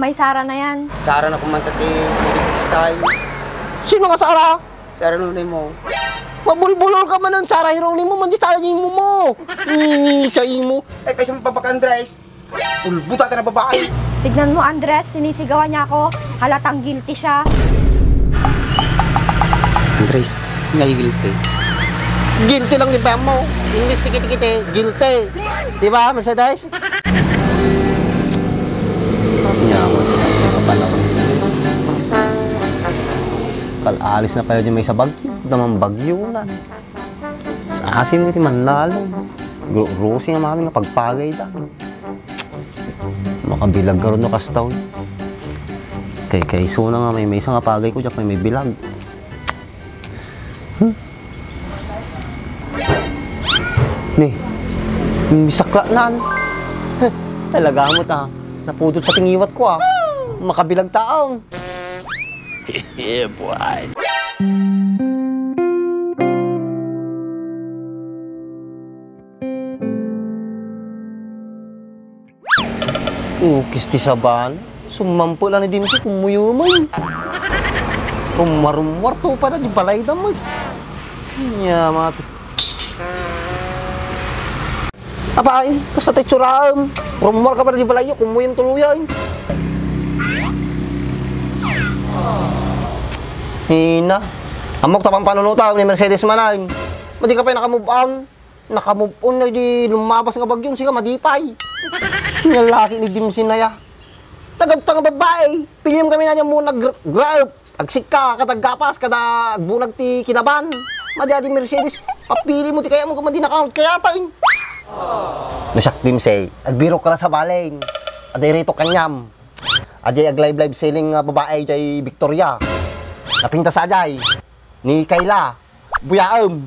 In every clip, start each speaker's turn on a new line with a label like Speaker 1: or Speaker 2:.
Speaker 1: May Sara na yan.
Speaker 2: Sara na kumantati, style.
Speaker 3: Sino ka, Sara?
Speaker 2: Sara nunay mo.
Speaker 3: Mabulbulol ka man ng Sara Hironin mo, mandi Sara mo mo. Sa imo.
Speaker 2: Eh, kasi mapapag Andres. Ulbuta ka na babae.
Speaker 1: Tignan mo, Andres, sinisigawan niya ako. Halatang guilty siya.
Speaker 2: Andres, hindi guilty.
Speaker 3: Guilty lang di ba mo? English tikiti-kiti, guilty. Di ba, Mercedes?
Speaker 2: Yaman, kapalaw.
Speaker 3: Kalalis na pala yung may sa bagyo. Naman bagyo na. Sa asim niti manlalo. Grossing ang mami nga pagpagay da. Makabilag ka rin no kastaw. Kay so na nga may isang apagay ko dyan may bilag. Ni, misakla naan. Talaga mo ta. Napudot sa tingiwat ko ah. Makabilag taong.
Speaker 4: Yeah, boy.
Speaker 3: Kisti sa ban. Sumampo lang ni Dimsi kumuyumay. Kumarumwar to para di balay damay. Nya mati. Apay, basta tayo tsuraam. Rumor ka para di balay kumuyum tuluyan. Hina. Amok tapang panunutaw ni Mercedes Manay. Madi ka pa nakamove on. Nakamove on na di lumabas nga bagyong siya madipay. Yung laki ni Dimsi na ya. Tagad-tang babae. Pilim kami na niya muna grab. Agsik ka, katagapas, kada bunag ti kinaban. Madi Mercedes, papili mo ti kaya mo kumandi na-count kaya tayo. Nasyak Dimsi, agbiro ka na sa baling. Aday rito kanyam. Aday ag-live selling babae jay Victoria. Napinta sa ajay. Ni Kayla. Buyaam.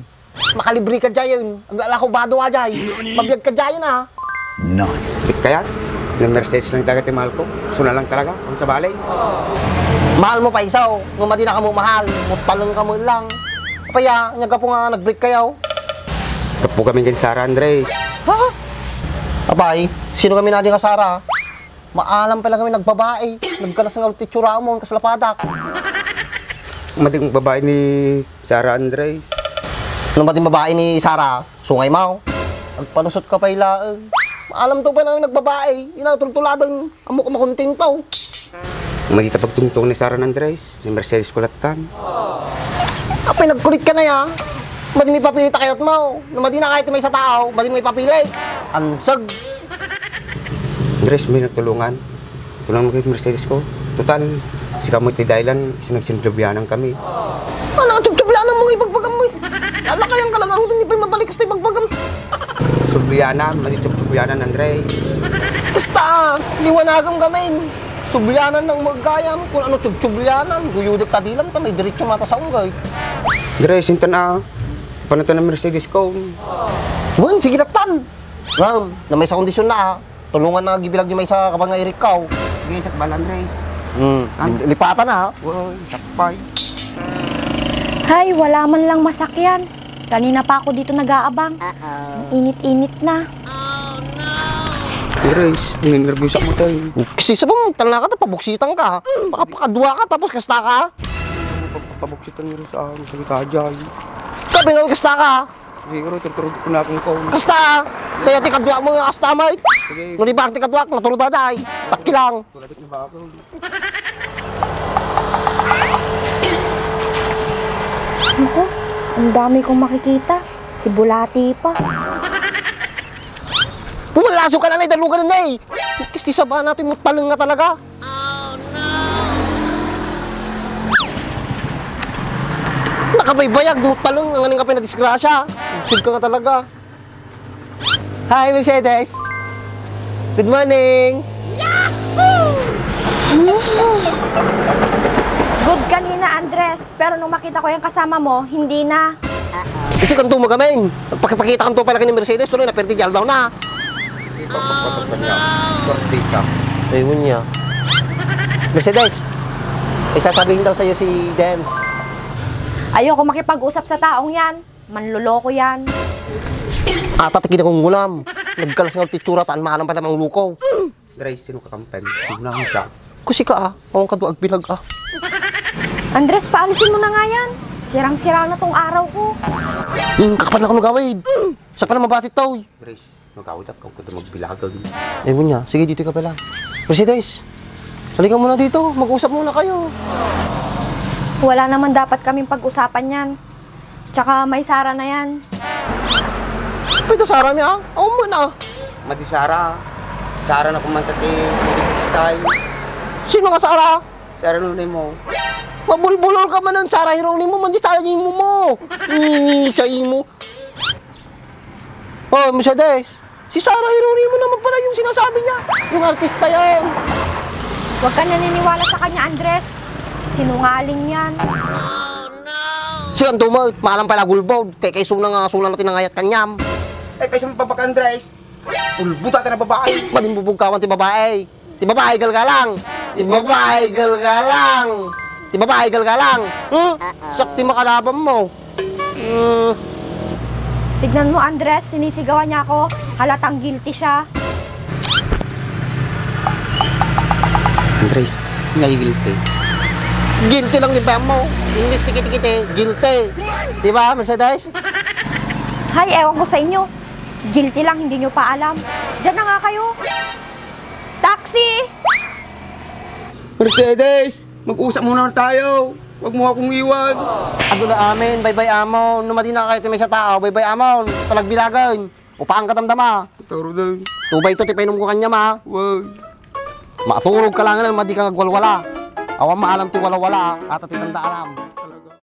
Speaker 3: Makalibri ka dyan. Agala ko bado ajay. Mabiyag ka dyan ha.
Speaker 2: Nice. Kaya, ng Mercedes lang dagat yung mahal ko. Suna lang talaga, kung sa balay.
Speaker 3: Mahal mo pa isaw. Nung madi na ka mo mahal. Mutalong ka mo lang. Kaya, nyaga po nga nag-break kayo.
Speaker 2: Kapo kami kay Sara Andres.
Speaker 3: Ha? Abay, sino kami natin ka Sara? Maalam pa lang kami nagbabae. Nagkalas ng altitsura mo, kaslapadak.
Speaker 2: Mating babae ni Sara Andres.
Speaker 3: Nung mating babae ni Sara, sungay mo. Nagpanusot ka pa ilaan. Maalam to pa namin nagbabae. Inatultuladon. Amo ko makontento.
Speaker 2: Magita pagtungtong ni Sara Andres, ni Mercedes Kulatan.
Speaker 3: Apay, nagkulit ka na ya. Madi may papili takayot mo. Madi na kahit may sa tao, madi may papili. Ansag.
Speaker 2: Andres, may nagtulungan. Tulungan mo kay Mercedes ko. Total, si Kamoy ti Dailan, sinagsinlubyanan kami.
Speaker 3: Ano, tsubtsublanan mo ipagpagam mo. Ala kayang kalagarutin, di pa mabalik sa ipagpagam.
Speaker 2: Sublyanan, matitsublyanan Andres.
Speaker 3: Basta, liwanagam gamin. Sublyanan ng magkaya mo. Kung ano tsubtsublanan, guyudik tadilan ta, may diretso mata sa unggay.
Speaker 2: Andres, hinto na. Panatan ng Mercedes ko.
Speaker 3: Bun, sige na tan. Ram, na may sa kondisyon na tulungan na gibilag yung may sa kapag nga irikaw.
Speaker 2: Sige, sakbal Andres.
Speaker 3: Lipatan na ha.
Speaker 2: Uy, sakpay.
Speaker 1: Hay, wala man lang masakyan. Kanina pa ako dito nag-aabang. Init-init na.
Speaker 2: Andres, nervous ako tayo.
Speaker 3: Kasi sa bang talna ka, pabuksitan ka. Baka pakadwa ka, tapos kasta ka.
Speaker 2: Pabuksitan mo rin sa akin, sa gitadyan.
Speaker 3: Sabi nga kasta ka.
Speaker 2: Siguro, turturod ko na akong phone.
Speaker 3: Kasta! Kaya ti kadwa mo nga kasta, mate.
Speaker 2: Sige.
Speaker 3: Nung di ba ti kadwa, natulog na dahi. Taki lang.
Speaker 2: Tuladik na ba ako?
Speaker 1: Ako, ang dami kong makikita. Si Bulati pa.
Speaker 3: Pumalaso ka na na, dalugan na eh. Kasi sa ba natin mo talong nga talaga. Nakabaybayag mo talong ang aning ka pinadisgrasya. Sid ka nga talaga. Hi, Mercedes. Good morning.
Speaker 1: Good kanina, Andres. Pero nung makita ko yung kasama mo, hindi na.
Speaker 3: Kasi kanto mo kami. Pagpakita kanto pala ni Mercedes, tuloy na perti daw na.
Speaker 2: Sorti ka.
Speaker 3: Ayun niya. Mercedes, may sasabihin daw sa'yo si Dems.
Speaker 1: Ayoko makipag-usap sa taong yan. Manluloko yan.
Speaker 3: Tatikin akong ngulam. Nagkalas ng titsura, taan maalam pa namang lukaw.
Speaker 2: Dres, sino kakampan? Sino mo siya?
Speaker 3: Kasi ka awang kaduag bilag
Speaker 1: Andres, paalisin mo na nga yan. Sirang-sira na tong araw ko.
Speaker 3: Kakapan na ko gawid. Sa pala mabatit tao.
Speaker 2: Andres, magkawad ako kung magbilagan.
Speaker 3: Eh, niya. Sige, dito ka pala. Mercedes, halika muna dito. Mag-usap muna kayo.
Speaker 1: Wala naman dapat kaming pag-usapan yan. Tsaka may Sara na yan.
Speaker 3: Pwede Sara niya, ako muna.
Speaker 2: Madi Sara. Sara na kumantate. This time.
Speaker 3: Sino ka Sara?
Speaker 2: Sara nunay mo.
Speaker 3: Mabulbulol ka man ng Sara Hironin mo, mandi Sara mo. Sa imo. Oh, Mercedes. Si Sara Hironin mo naman pala yung sinasabi niya. Yung artista yan.
Speaker 1: Huwag ka naniniwala sa kanya, Andres. Sinungaling yan.
Speaker 3: Si Antoma, maalam pala gulbog. Kay sulang natin ng ayat kanyam.
Speaker 2: Eh, kaysa mapapaka Andres. Ulbuta ka na babae.
Speaker 3: Mading bubugkawan ti babae. Ti babae galgalang. Ti babae galgalang. Ti babae galgalang. Sakti makalaban mo.
Speaker 1: Tignan mo, Andres, sinisigawan niya ako. Halatang guilty siya.
Speaker 2: Andres, guilty.
Speaker 3: Guilty lang di ba mo? English tikiti-kiti, guilty. Di ba, Mercedes?
Speaker 1: Hay, ewan ko sa inyo. Guilty lang, hindi nyo pa alam. Diyan na nga kayo. Taxi!
Speaker 2: Mercedes, mag-usap muna tayo. Huwag mo akong iwan.
Speaker 3: Ado na amin, bye-bye amon. Numati na kayo may sa tao, bye-bye amon. Talagbilagan. Upaan katamdama.
Speaker 2: Taro doon.
Speaker 3: Tubay to, tipainom ko kanya ma.
Speaker 2: Wag.
Speaker 3: Maturog ka lang na, madi ka nagwalwala. Awan maalam ti wala-wala, at ti tanda alam.